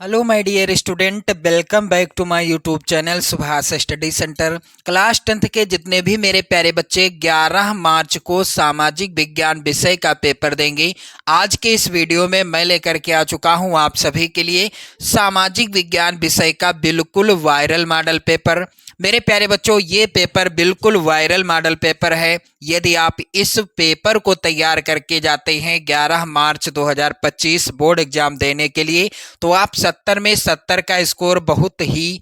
Hello my dear student, welcome back to my YouTube channel Subhash study centre. Class 10th के जितने भी मेरे प्यारे बच्चे 11 मार्च को सामाजिक विज्ञान विषय का पेपर देंगे, आज के इस वीडियो में मैं लेकर के आ चुका हूं आप सभी के लिए सामाजिक विज्ञान विषय का बिल्कुल वायरल मॉडल पेपर। मेरे प्यारे बच्चों, ये पेपर बिल्कुल वायरल मॉडल पेपर है। यदि आप इस पेपर को तैयार करके जाते हैं 11 मार्च 2025 बोर्ड एग्जाम देने के लिए, तो आप 70 में 70 का स्कोर बहुत ही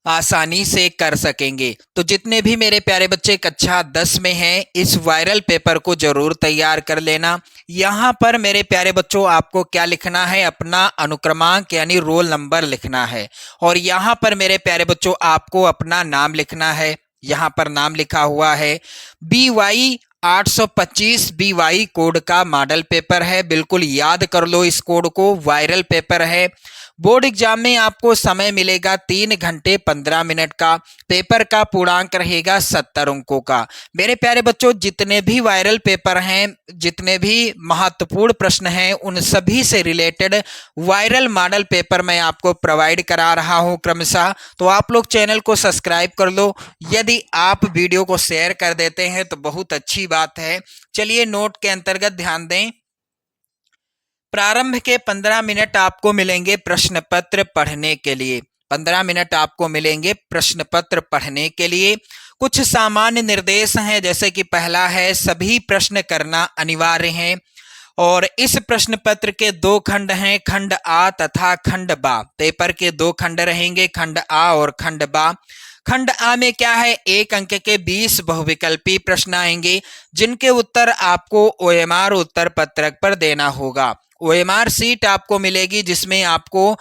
आसानी से कर सकेंगे। तो जितने भी मेरे प्यारे बच्चे कक्षा 10 में हैं, इस वायरल पेपर को जरूर तैयार कर लेना। यहाँ पर मेरे प्यारे बच्चों आपको क्या लिखना है, अपना अनुक्रमांक यानी रोल नंबर लिखना है। और यहाँ पर मेरे प्यारे बच्चों आपको अपना नाम लिखना है। यहाँ पर नाम लिखा हुआ है BY 825 BY कोड का मॉडल पेपर है। बिल्कुल याद कर लो इस कोड को, वायरल पेपर है। बोर्ड एग्जाम में आपको समय मिलेगा 3 घंटे 15 मिनट का। पेपर का पूर्णांक रहेगा 70 अंकों का। मेरे प्यारे बच्चों, जितने भी वायरल पेपर हैं, जितने भी महत्वपूर्ण प्रश्न हैं, उन सभी से रिलेटेड वायरल मॉडल पेपर मैं आपको प्रोवाइड करा रहा हूं क्रमशः। तो आप लोग चैनल को सब्सक्राइब कर लो। यदि आप वीडियो को शेयर कर देते हैं तो बहुत अच्छी बात है। चलिए नोट के अंतर्गत ध्यान दें। प्रारंभ के 15 मिनट आपको मिलेंगे प्रश्न पत्र पढ़ने के लिए। 15 मिनट आपको मिलेंगे प्रश्न पत्र पढ़ने के लिए। कुछ सामान्य निर्देश हैं, जैसे कि पहला है सभी प्रश्न करना अनिवार्य है। और इस प्रश्न पत्र के 2 खंड हैं, खंड आ तथा खंड बा। पेपर के 2 खंड रहेंगे, खंड आ और खंड बा। खंड आ में क्या है, 1 अंक के 20 बहुविकल्पी प्रश्न आएंगे, जिनके उत्तर आपको OMR उत्तर पत्रक पर देना होगा। OMR सीट आपको मिलेगी, जिसमें आपको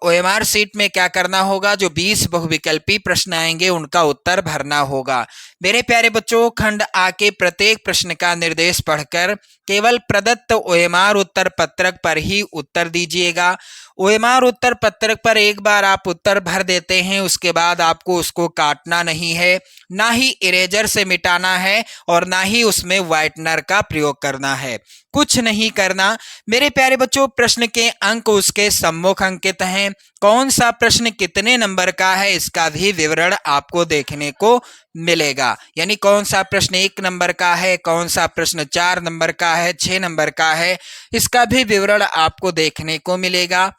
OMR सीट में क्या करना होगा, जो 20 बहुविकल्पी प्रश्न आएंगे उनका उत्तर भरना होगा। मेरे प्यारे बच्चों, खंड आ के प्रत्येक प्रश्न का निर्देश पढ़कर केवल प्रदत्त OMR उत्तर पत्रक पर ही उत्तर दीजिएगा। OMR उत्तर पत्रक पर एक बार आप उत्तर भर देते हैं, उसके बाद आपको उसको काटना नहीं है, ना ही इरेजर से मिटाना है और ना ही उसमें व्हाइटनर का प्रयोग करना है। कुछ नहीं करना। मेरे प्यारे बच्चों, प्रश्न के अंक उसके सम्मुख अंकित हैं। कौन सा प्रश्न कितने नंबर का है, इसका भी विवरण आपको देखने को मिलेगा। यानी कौन सा प्रश्न 1 नंबर का है, कौन सा प्रश्न 4 नंबर का है, 6 नंबर का है, इसका भी विवरण आपको देखने को मिलेगा।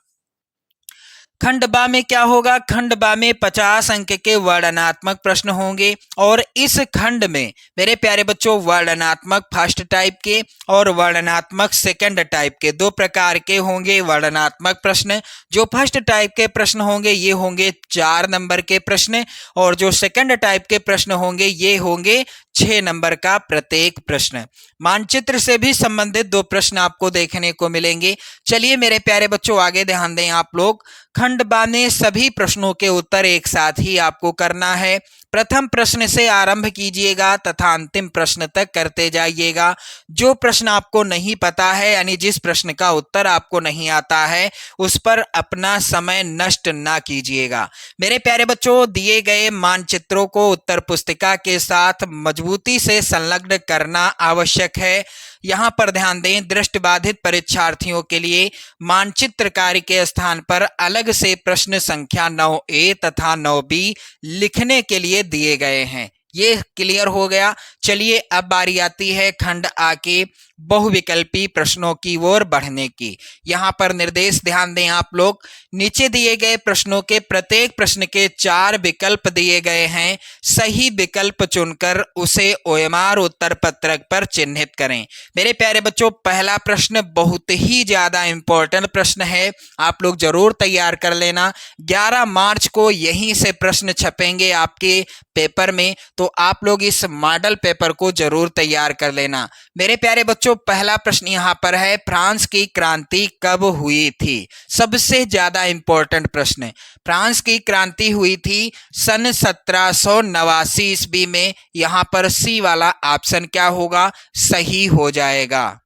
खंड बा में क्या होगा, खंड बा में 50 अंक के वर्णनात्मक प्रश्न होंगे। और इस खंड में मेरे प्यारे बच्चों वर्णनात्मक फर्स्ट टाइप के और वर्णनात्मक सेकंड टाइप के 2 प्रकार के होंगे वर्णनात्मक प्रश्न। जो फर्स्ट टाइप के प्रश्न होंगे ये होंगे 4 नंबर के प्रश्न, और जो सेकंड टाइप के प्रश्न होंगे ये होंगे 6 नंबर का प्रत्येक प्रश्न। मानचित्र से भी संबंधित 2 प्रश्न आपको देखने को मिलेंगे। चलिए मेरे प्यारे बच्चों आगे ध्यान दें आप लोग। खंड बा में सभी प्रश्नों के उत्तर एक साथ ही आपको करना है। प्रथम प्रश्न से आरंभ कीजिएगा तथा अंतिम प्रश्न तक करते जाइएगा। जो प्रश्न आपको नहीं पता है, यानी जिस प्रश्न का उत्तर आपको नहीं आता है, उस पर अपना समय नष्ट ना कीजिएगा। मेरे प्यारे बच्चों, दिए गए मानचित्रों को उत्तर पुस्तिका के साथ मजबूती से संलग्न करना आवश्यक है। यहाँ पर ध्यान दें, दृष्टिबाधित परीक्षार्थियों के लिए मानचित्र कार्य के स्थान पर अलग से प्रश्न संख्या 9A तथा 9B लिखने के लिए दिए गए हैं। ये क्लियर हो गया। चलिए अब बारी आती है खंड आ के बहुविकल्पी प्रश्नों की ओर बढ़ने की। यहाँ पर निर्देश ध्यान दें आप लोग। नीचे दिए गए प्रश्नों के प्रत्येक प्रश्न के 4 विकल्प दिए गए हैं। सही विकल्प चुनकर उसे OMR उत्तर पत्रक पर चिन्हित करें। मेरे प्यारे बच्चों, पहला प्रश्न बहुत ही ज्यादा इंपॉर्टेंट प्रश्न है, आप लोग जरूर तैयार कर लेना। 11 मार्च को यहीं से प्रश्न छपेंगे आपके पेपर में, तो आप लोग इस मॉडल पेपर को जरूर तैयार कर लेना। मेरे प्यारे बच्चों, पहला प्रश्न यहाँ पर है, फ्रांस की क्रांति कब हुई थी? सबसे ज्यादा इंपॉर्टेंट प्रश्न। फ्रांस की क्रांति हुई थी सन 1789 ईस्वी में। यहाँ पर सी वाला ऑप्शन क्या होगा, सही हो जाएगा।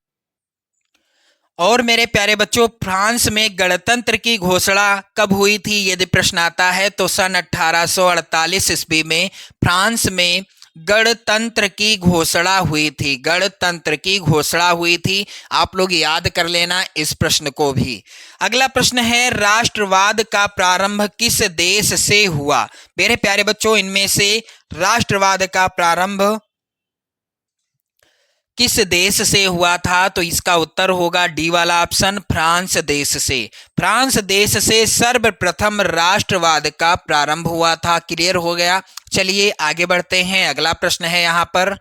और मेरे प्यारे बच्चों, फ्रांस में गणतंत्र की घोषणा कब हुई थी यदि प्रश्न आता है, तो सन 1848 ईस्वी में फ्रांस में गणतंत्र की घोषणा हुई थी? गणतंत्र की घोषणा हुई थी। आप लोग याद कर लेना इस प्रश्न को भी। अगला प्रश्न है, राष्ट्रवाद का प्रारंभ किस देश से हुआ? मेरे प्यारे बच्चों, इनमें से राष्ट्रवाद का प्रारंभ किस देश से हुआ था? तो इसका उत्तर होगा डी वाला ऑप्शन, फ्रांस देश से। फ्रांस देश से सर्वप्रथम राष्ट्रवाद का प्रारंभ हुआ था। क्लियर हो गया। चलिए आगे बढ़ते हैं। अगला प्रश्न है यहाँ पर,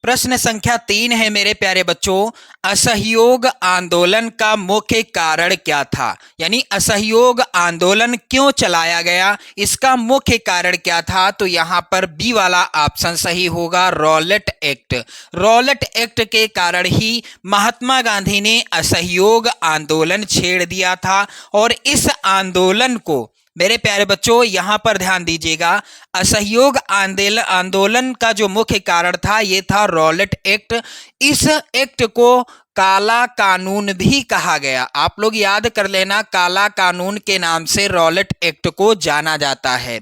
प्रश्न संख्या 3 है मेरे प्यारे बच्चों, असहयोग आंदोलन का मुख्य कारण क्या था? यानी असहयोग आंदोलन क्यों चलाया गया, इसका मुख्य कारण क्या था? तो यहाँ पर बी वाला ऑप्शन सही होगा, रॉलेट एक्ट। रॉलेट एक्ट के कारण ही महात्मा गांधी ने असहयोग आंदोलन छेड़ दिया था। और इस आंदोलन को, मेरे प्यारे बच्चों यहाँ पर ध्यान दीजिएगा, असहयोग आंदोलन का जो मुख्य कारण था ये था रॉलेट एक्ट। इस एक्ट को काला कानून भी कहा गया। आप लोग याद कर लेना, काला कानून के नाम से रॉलेट एक्ट को जाना जाता है।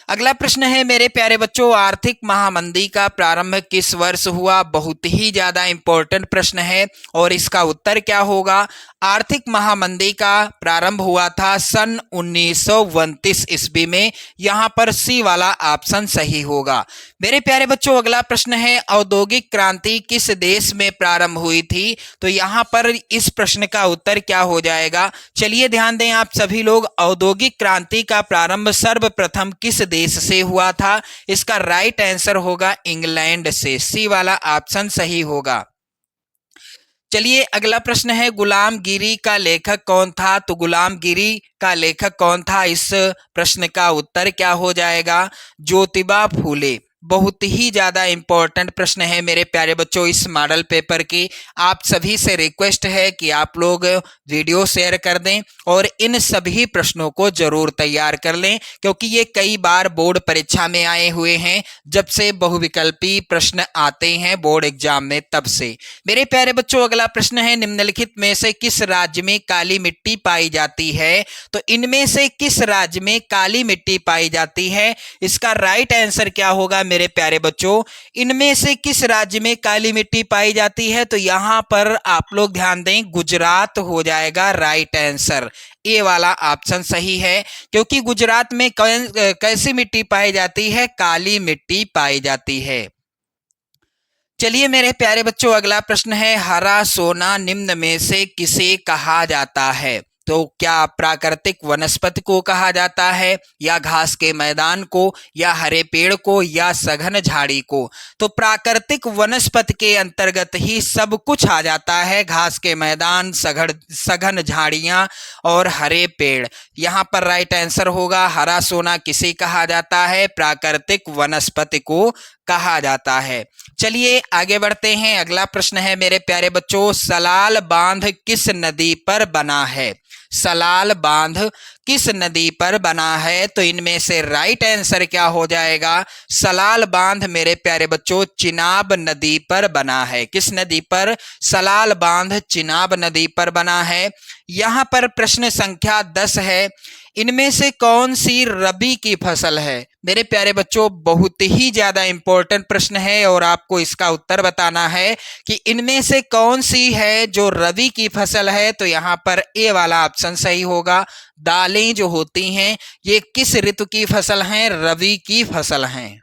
अगला प्रश्न है मेरे प्यारे बच्चों, आर्थिक महामंदी का प्रारंभ किस वर्ष हुआ? बहुत ही ज्यादा इंपॉर्टेंट प्रश्न है और इसका उत्तर क्या होगा? आर्थिक महामंदी का प्रारंभ हुआ था सन 1929 ईस्वी में। यहाँ पर सी वाला ऑप्शन सही होगा। मेरे प्यारे बच्चों, अगला प्रश्न है, औद्योगिक क्रांति किस देश में प्रारंभ हुई थी? तो यहाँ पर इस प्रश्न का उत्तर क्या हो जाएगा? चलिए ध्यान दें आप सभी लोग, औद्योगिक क्रांति का प्रारंभ सर्वप्रथम किस देश से हुआ था? इसका राइट आंसर होगा इंग्लैंड से। सी वाला ऑप्शन सही होगा। चलिए अगला प्रश्न है, गुलामगिरी का लेखक कौन था? तो गुलामगिरी का लेखक कौन था? इस प्रश्न का उत्तर क्या हो जाएगा? ज्योतिबा फूले। बहुत ही ज्यादा इंपॉर्टेंट प्रश्न है मेरे प्यारे बच्चों इस मॉडल पेपर की। आप सभी से रिक्वेस्ट है कि आप लोग वीडियो शेयर कर दें और इन सभी प्रश्नों को जरूर तैयार कर लें, क्योंकि ये कई बार बोर्ड परीक्षा में आए हुए हैं। जब से बहुविकल्पी प्रश्न आते हैं बोर्ड एग्जाम में, तब से। मेरे प्यारे बच्चों, अगला प्रश्न है, निम्नलिखित में से किस राज्य में काली मिट्टी पाई जाती है? तो इनमें से किस राज्य में काली मिट्टी पाई जाती है? इसका राइट आंसर क्या होगा मेरे प्यारे बच्चों? इनमें से किस राज्य में काली मिट्टी पाई जाती है? तो यहां पर आप लोग ध्यान दें, गुजरात हो जाएगा राइट आंसर। ए वाला ऑप्शन सही है, क्योंकि गुजरात में कैसी मिट्टी पाई जाती है? काली मिट्टी पाई जाती है। चलिए मेरे प्यारे बच्चों, अगला प्रश्न है, हरा सोना निम्न में से किसे कहा जाता है? तो क्या प्राकृतिक वनस्पति को कहा जाता है, या घास के मैदान को, या हरे पेड़ को, या सघन झाड़ी को? तो प्राकृतिक वनस्पति के अंतर्गत ही सब कुछ आ जाता है, घास के मैदान, सघन झाड़ियां और हरे पेड़। यहाँ पर राइट आंसर होगा, हरा सोना किसे कहा जाता है? प्राकृतिक वनस्पति को कहा जाता है। चलिए आगे बढ़ते हैं। अगला प्रश्न है मेरे प्यारे बच्चों, सलाल बांध किस नदी पर बना है? सलाल बांध किस नदी पर बना है? तो इनमें से राइट आंसर क्या हो जाएगा? सलाल बांध मेरे प्यारे बच्चों चिनाब नदी पर बना है। किस नदी पर? सलाल बांध चिनाब नदी पर बना है। यहाँ पर प्रश्न संख्या 10 है, इनमें से कौन सी रबी की फसल है? मेरे प्यारे बच्चों, बहुत ही ज्यादा इंपॉर्टेंट प्रश्न है और आपको इसका उत्तर बताना है कि इनमें से कौन सी है जो रबी की फसल है। तो यहाँ पर ए वाला ऑप्शन सही होगा। दालें जो होती हैं ये किस ऋतु की फसल हैं? रबी की फसल हैं।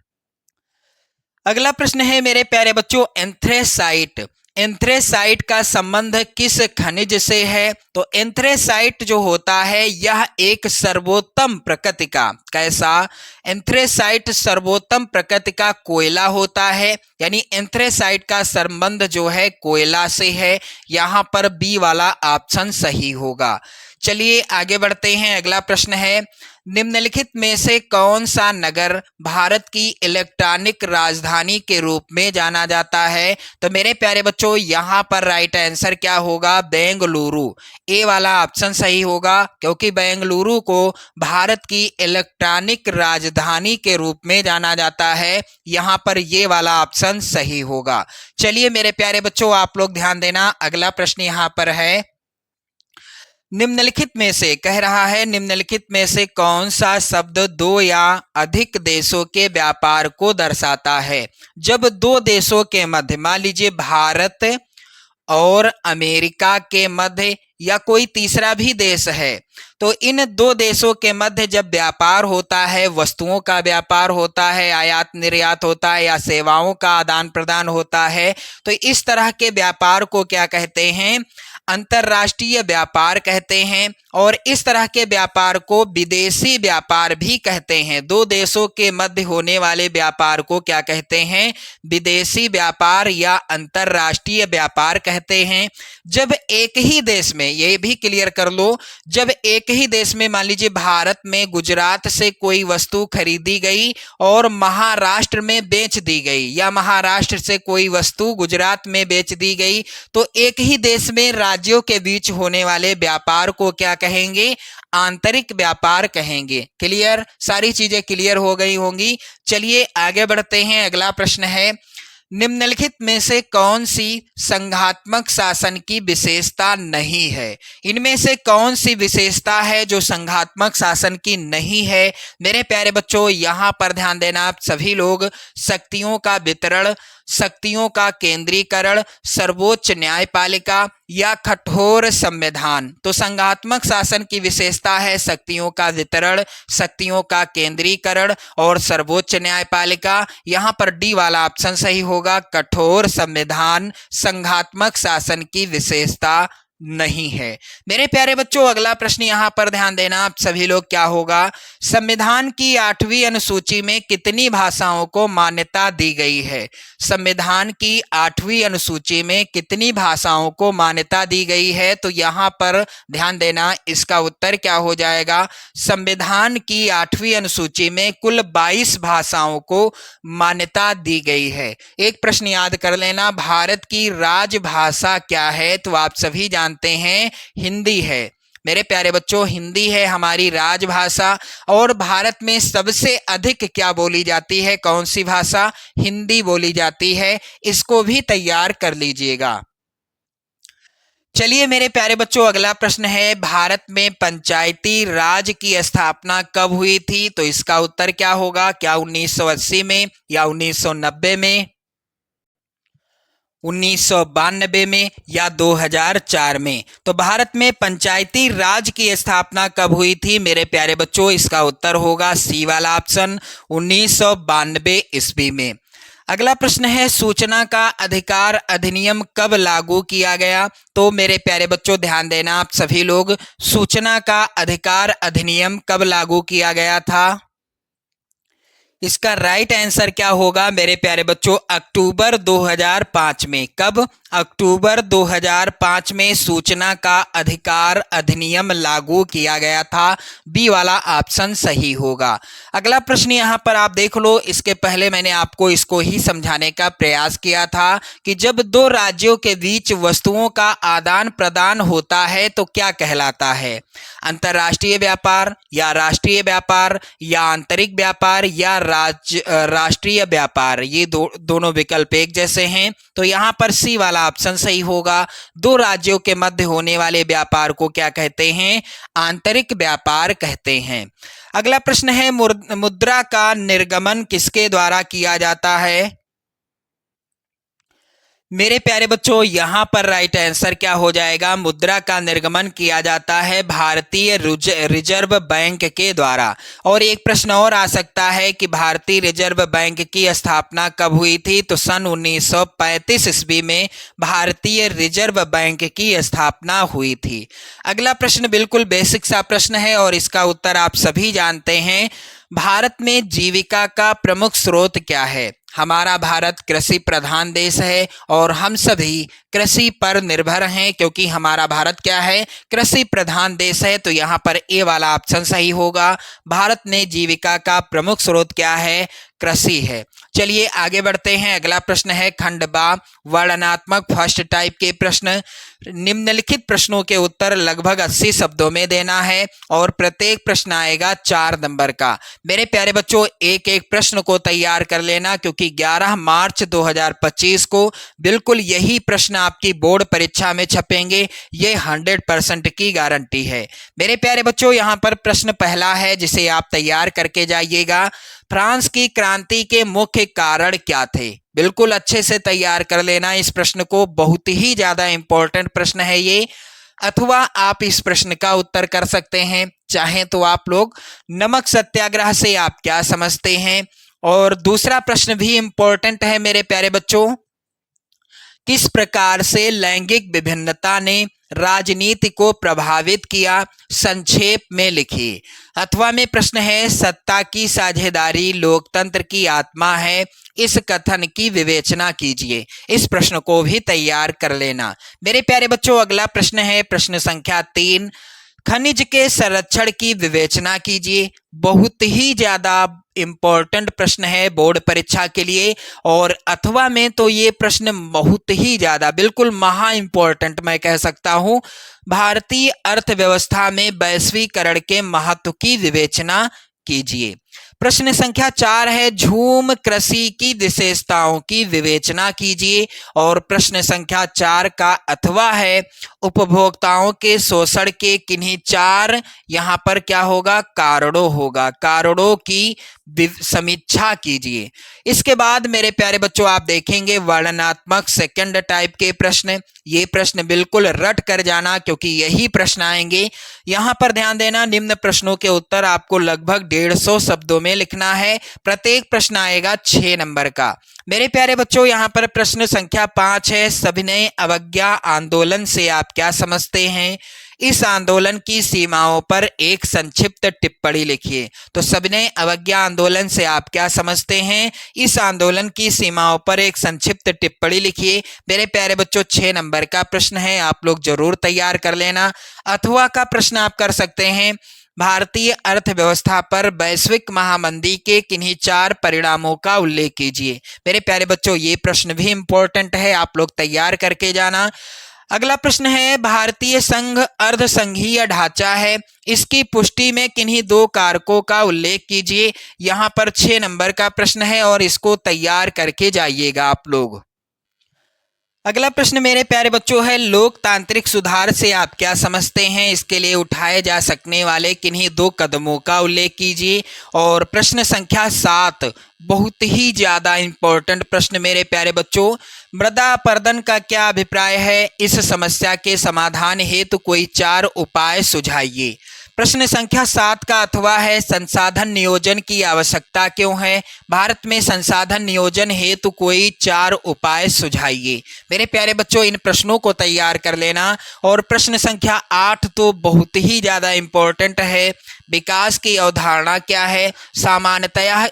अगला प्रश्न है मेरे प्यारे बच्चों, एंथ्रेसाइट। एंथ्रेसाइट का संबंध किस खनिज से है? तो एंथ्रेसाइट जो होता है यह एक सर्वोत्तम प्रकृति का, कैसा? एंथ्रेसाइट सर्वोत्तम प्रकृति का कोयला होता है, यानी एंथ्रेसाइट का संबंध जो है कोयला से है। यहाँ पर बी वाला ऑप्शन सही होगा। चलिए आगे बढ़ते हैं। अगला प्रश्न है, निम्नलिखित में से कौन सा नगर भारत की इलेक्ट्रॉनिक राजधानी के रूप में जाना जाता है? तो मेरे प्यारे बच्चों, यहाँ पर राइट आंसर क्या होगा? बेंगलुरु। ए वाला ऑप्शन सही होगा, क्योंकि बेंगलुरु को भारत की इलेक्ट्रॉनिक राजधानी के रूप में जाना जाता है। यहाँ पर ये वाला ऑप्शन सही होगा। चलिए मेरे प्यारे बच्चों, आप लोग ध्यान देना। अगला प्रश्न यहाँ पर है, निम्नलिखित में से कह रहा है, निम्नलिखित में से कौन सा शब्द दो या अधिक देशों के व्यापार को दर्शाता है? जब दो देशों के मध्य, मान लीजिए भारत और अमेरिका के मध्य या कोई तीसरा भी देश है, तो इन दो देशों के मध्य जब व्यापार होता है, वस्तुओं का व्यापार होता है, आयात निर्यात होता है या सेवाओं का आदान प्रदान होता है, तो इस तरह के व्यापार को क्या कहते हैं? अंतर्राष्ट्रीय व्यापार कहते हैं। और इस तरह के व्यापार को विदेशी व्यापार भी कहते हैं। दो देशों के मध्य होने वाले व्यापार को क्या कहते हैं? विदेशी व्यापार या अंतर्राष्ट्रीय व्यापार कहते हैं। जब एक ही देश में, ये भी क्लियर कर लो, जब एक ही देश में मान लीजिए भारत में गुजरात से कोई वस्तु खरीदी गई और महाराष्ट्र में बेच दी गई, या महाराष्ट्र से कोई वस्तु गुजरात में बेच दी गई, तो एक ही देश में राज्यों के बीच होने वाले व्यापार को क्या कहेंगे? आंतरिक व्यापार कहेंगे। क्लियर? सारी चीजें क्लियर हो गई होंगी। चलिए आगे बढ़ते हैं। अगला प्रश्न है, निम्नलिखित में से कौन सी संघात्मक शासन की विशेषता नहीं है? इनमें से कौन सी विशेषता है जो संघात्मक शासन की नहीं है? मेरे प्यारे बच्चों, यहां पर ध्यान देना आप सभी लोग। शक्तियों का वितरण, शक्तियों का केंद्रीकरण, सर्वोच्च न्यायपालिका या कठोर संविधान। तो संघात्मक शासन की विशेषता है शक्तियों का वितरण, शक्तियों का केंद्रीकरण और सर्वोच्च न्यायपालिका। यहां पर डी वाला ऑप्शन सही होगा, कठोर संविधान संघात्मक शासन की विशेषता नहीं है। मेरे प्यारे बच्चों, अगला प्रश्न यहां पर ध्यान देना आप सभी लोग, क्या होगा? संविधान की 8वीं अनुसूची में कितनी भाषाओं को मान्यता दी गई है? संविधान की 8वीं अनुसूची में कितनी भाषाओं को मान्यता दी गई है? तो यहां पर ध्यान देना, इसका उत्तर क्या हो जाएगा? संविधान की 8वीं अनुसूची में कुल 22 भाषाओं को मान्यता दी गई है। एक प्रश्न याद कर लेना, भारत की राजभाषा क्या है? तो आप सभी जानते हैं हिंदी है। मेरे प्यारे बच्चों, हिंदी है हमारी राजभाषा। और भारत में सबसे अधिक क्या बोली जाती है? कौन सी भाषा? हिंदी बोली जाती है। इसको भी तैयार कर लीजिएगा। चलिए मेरे प्यारे बच्चों, अगला प्रश्न है, भारत में पंचायती राज की स्थापना कब हुई थी? तो इसका उत्तर क्या होगा? क्या 1980 में या 1990 में, 1992 में या 2004 में? तो भारत में पंचायती राज की स्थापना कब हुई थी? मेरे प्यारे बच्चों, इसका उत्तर होगा सी वाला ऑप्शन, 1992 ईस्वी में। अगला प्रश्न है, सूचना का अधिकार अधिनियम कब लागू किया गया? तो मेरे प्यारे बच्चों ध्यान देना आप सभी लोग, सूचना का अधिकार अधिनियम कब लागू किया गया था? इसका राइट आंसर क्या होगा मेरे प्यारे बच्चों? अक्टूबर 2005 में। कब? अक्टूबर 2005 में सूचना का अधिकार अधिनियम लागू किया गया था। बी वाला ऑप्शन सही होगा। अगला प्रश्न यहां पर आप देख लो, इसके पहले मैंने आपको इसको ही समझाने का प्रयास किया था कि जब दो राज्यों के बीच वस्तुओं का आदान प्रदान होता है तो क्या कहलाता है? अंतर्राष्ट्रीय व्यापार या राष्ट्रीय व्यापार या आंतरिक व्यापार या राष्ट्रीय व्यापार। ये दोनों विकल्प एक जैसे हैं, तो यहाँ पर सी वाला ऑप्शन सही होगा। दो राज्यों के मध्य होने वाले व्यापार को क्या कहते हैं? आंतरिक व्यापार कहते हैं। अगला प्रश्न है, मुद्रा का निर्गमन किसके द्वारा किया जाता है? मेरे प्यारे बच्चों, यहां पर राइट आंसर क्या हो जाएगा? मुद्रा का निर्गमन किया जाता है भारतीय रिजर्व बैंक के द्वारा। और एक प्रश्न और आ सकता है कि भारतीय रिजर्व बैंक की स्थापना कब हुई थी? तो सन 1935 ईस्वी में भारतीय रिजर्व बैंक की स्थापना हुई थी। अगला प्रश्न बिल्कुल बेसिक सा प्रश्न है और इसका उत्तर आप सभी जानते हैं। भारत में जीविका का प्रमुख स्रोत क्या है? हमारा भारत कृषि प्रधान देश है और हम सभी कृषि पर निर्भर हैं, क्योंकि हमारा भारत क्या है? कृषि प्रधान देश है। तो यहाँ पर ए वाला ऑप्शन सही होगा। भारत में जीविका का प्रमुख स्रोत क्या है? कृषि है। चलिए आगे बढ़ते हैं। अगला प्रश्न है खंड बा, वर्णनात्मक फर्स्ट टाइप के प्रश्न। निम्नलिखित प्रश्नों के उत्तर लगभग 80 शब्दों में देना है और प्रत्येक प्रश्न आएगा 4 नंबर का। मेरे प्यारे बच्चों, एक एक प्रश्न को तैयार कर लेना, क्योंकि 11 मार्च 2025 को बिल्कुल यही प्रश्न आपकी बोर्ड परीक्षा में छपेंगे। ये 100% की गारंटी है। मेरे प्यारे बच्चों, यहाँ पर प्रश्न पहला है जिसे आप तैयार करके जाइएगा। फ्रांस की क्रांति के मुख्य कारण क्या थे? बिल्कुल अच्छे से तैयार कर लेना इस प्रश्न को, बहुत ही ज्यादा इंपॉर्टेंट प्रश्न है ये। अथवा आप इस प्रश्न का उत्तर कर सकते हैं, चाहे तो आप लोग नमक सत्याग्रह से आप क्या समझते हैं। और दूसरा प्रश्न भी इंपॉर्टेंट है मेरे प्यारे बच्चों, किस प्रकार से लैंगिक विभिन्नता ने राजनीति को प्रभावित किया? संक्षेप में लिखिए। अथवा में प्रश्न है, सत्ता की साझेदारी लोकतंत्र की आत्मा है, इस कथन की विवेचना कीजिए। इस प्रश्न को भी तैयार कर लेना। मेरे प्यारे बच्चों, अगला प्रश्न है प्रश्न संख्या 3, खनिज के संरक्षण की विवेचना कीजिए। बहुत ही ज्यादा इंपॉर्टेंट प्रश्न है बोर्ड परीक्षा के लिए। और अथवा में तो ये प्रश्न बहुत ही ज्यादा, बिल्कुल महा इंपॉर्टेंट मैं कह सकता हूं। भारतीय अर्थव्यवस्था में वैश्वीकरण के महत्व की विवेचना कीजिए। प्रश्न संख्या 4 है, झूम कृषि की विशेषताओं की विवेचना कीजिए। और प्रश्न संख्या 4 का अथवा है, उपभोक्ताओं के शोषण के किन्हीं 4 यहाँ पर क्या होगा? कारणों होगा। कारणों की समीक्षा कीजिए। इसके बाद मेरे प्यारे बच्चों आप देखेंगे वर्णनात्मक सेकंड टाइप के प्रश्न। ये प्रश्न बिल्कुल रट कर जाना, क्योंकि यही प्रश्न आएंगे। यहाँ पर ध्यान देना, निम्न प्रश्नों के उत्तर आपको लगभग 150 शब्दों में लिखना है। प्रत्येक प्रश्न आएगा 6 नंबर का। मेरे प्यारे बच्चों, यहाँ पर प्रश्न संख्या 5 है, सविनय अवज्ञा आंदोलन से आप क्या समझते हैं? इस आंदोलन की सीमाओं पर एक संक्षिप्त टिप्पणी लिखिए। तो सविनय अवज्ञा आंदोलन से आप क्या समझते हैं? इस आंदोलन की सीमाओं पर एक संक्षिप्त टिप्पणी लिखिए। मेरे प्यारे बच्चों, 6 नंबर का प्रश्न है, आप लोग जरूर तैयार कर लेना। अथवा का प्रश्न आप कर सकते हैं, भारतीय अर्थव्यवस्था पर वैश्विक महामंदी के किन्हीं 4 परिणामों का उल्लेख कीजिए। मेरे प्यारे बच्चों, ये प्रश्न भी इंपॉर्टेंट है, आप लोग तैयार करके जाना। अगला प्रश्न है, भारतीय संघ अर्ध संघीय ढांचा है, इसकी पुष्टि में किन्हीं 2 कारकों का उल्लेख कीजिए। यहाँ पर 6 नंबर का प्रश्न है और इसको तैयार करके जाइएगा आप लोग। अगला प्रश्न मेरे प्यारे बच्चों है, लोकतांत्रिक सुधार से आप क्या समझते हैं? इसके लिए उठाए जा सकने वाले किन्हीं 2 कदमों का उल्लेख कीजिए। और प्रश्न संख्या 7 बहुत ही ज्यादा इंपॉर्टेंट प्रश्न मेरे प्यारे बच्चों, मृदा अपरदन का क्या अभिप्राय है? इस समस्या के समाधान हेतु कोई 4 उपाय सुझाइए। प्रश्न संख्या 7 का अथवा है, संसाधन नियोजन की आवश्यकता क्यों है? भारत में संसाधन नियोजन हेतु कोई 4 उपाय सुझाइए। मेरे प्यारे बच्चों, इन प्रश्नों को तैयार कर लेना। और प्रश्न संख्या 8 तो बहुत ही ज्यादा इंपॉर्टेंट है, विकास की अवधारणा क्या है? सामान्यतः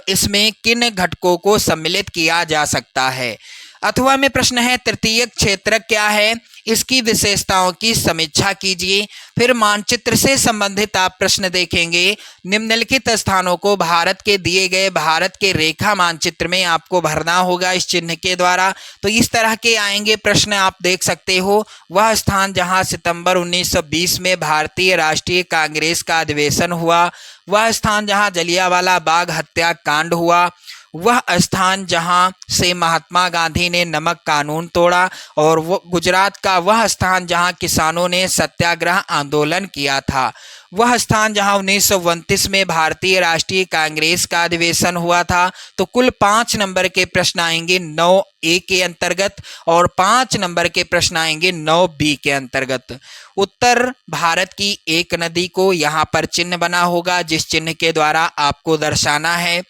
इसमें किन घटकों को सम्मिलित किया जा सकता है? अथवा में प्रश्न है, तृतीय क्षेत्र क्या है? इसकी विशेषताओं की समीक्षा कीजिए। फिर मानचित्र से संबंधित आप प्रश्न देखेंगे, निम्नलिखित स्थानों को भारत के दिए गए भारत के रेखा मानचित्र में आपको भरना होगा इस चिन्ह के द्वारा। तो इस तरह के आएंगे प्रश्न, आप देख सकते हो। वह स्थान जहां सितंबर 1920 में भारतीय राष्ट्रीय कांग्रेस का अधिवेशन हुआ, वह स्थान जहां जलियांवाला बाग हत्याकांड हुआ, वह स्थान जहां से महात्मा गांधी ने नमक कानून तोड़ा, और वो गुजरात का वह स्थान जहां किसानों ने सत्याग्रह आंदोलन किया था, वह स्थान जहां 1929 में भारतीय राष्ट्रीय कांग्रेस का अधिवेशन हुआ था। तो कुल 5 नंबर के प्रश्न आएंगे 9A के अंतर्गत और 5 नंबर के प्रश्न आएंगे 9B के अंतर्गत। उत्तर भारत की एक नदी को यहाँ पर चिन्ह बना होगा, जिस चिन्ह के द्वारा आपको दर्शाना है।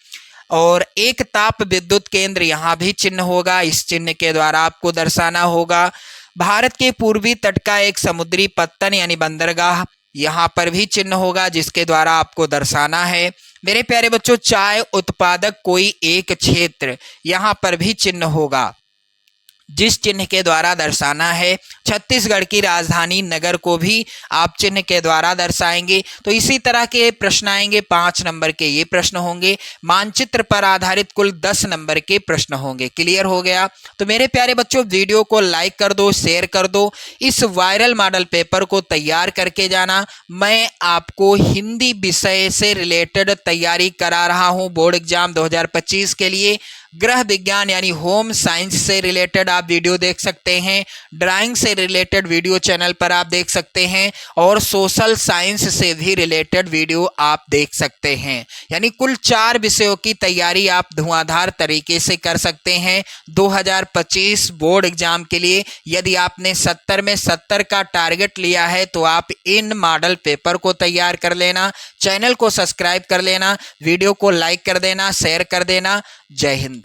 और एक ताप विद्युत केंद्र यहाँ भी चिन्ह होगा, इस चिन्ह के द्वारा आपको दर्शाना होगा। भारत के पूर्वी तट का एक समुद्री पत्तन यानी बंदरगाह, यहाँ पर भी चिन्ह होगा, जिसके द्वारा आपको दर्शाना है। मेरे प्यारे बच्चों, चाय उत्पादक कोई एक क्षेत्र, यहाँ पर भी चिन्ह होगा। जिस चिन्ह के द्वारा दर्शाना है। छत्तीसगढ़ की राजधानी नगर को भी आप चिन्ह के द्वारा दर्शाएंगे। तो इसी तरह के प्रश्न आएंगे, 5 नंबर के ये प्रश्न होंगे। मानचित्र पर आधारित कुल 10 नंबर के प्रश्न होंगे। क्लियर हो गया? तो मेरे प्यारे बच्चों, वीडियो को लाइक कर दो, शेयर कर दो। इस वायरल मॉडल पेपर को तैयार करके जाना। मैं आपको हिंदी विषय से रिलेटेड तैयारी करा रहा हूं बोर्ड एग्जाम 2025 के लिए। गृह विज्ञान यानी होम साइंस से रिलेटेड आप वीडियो देख सकते हैं, ड्राइंग से रिलेटेड वीडियो चैनल पर आप देख सकते हैं, और सोशल साइंस से भी रिलेटेड वीडियो आप देख सकते हैं। यानी कुल 4 विषयों की तैयारी आप धुआंधार तरीके से कर सकते हैं 2025 बोर्ड एग्जाम के लिए। यदि आपने 70 में 70 का टारगेट लिया है तो आप इन मॉडल पेपर को तैयार कर लेना। चैनल को सब्सक्राइब कर लेना, वीडियो को लाइक कर देना, शेयर कर देना। जय हिंद।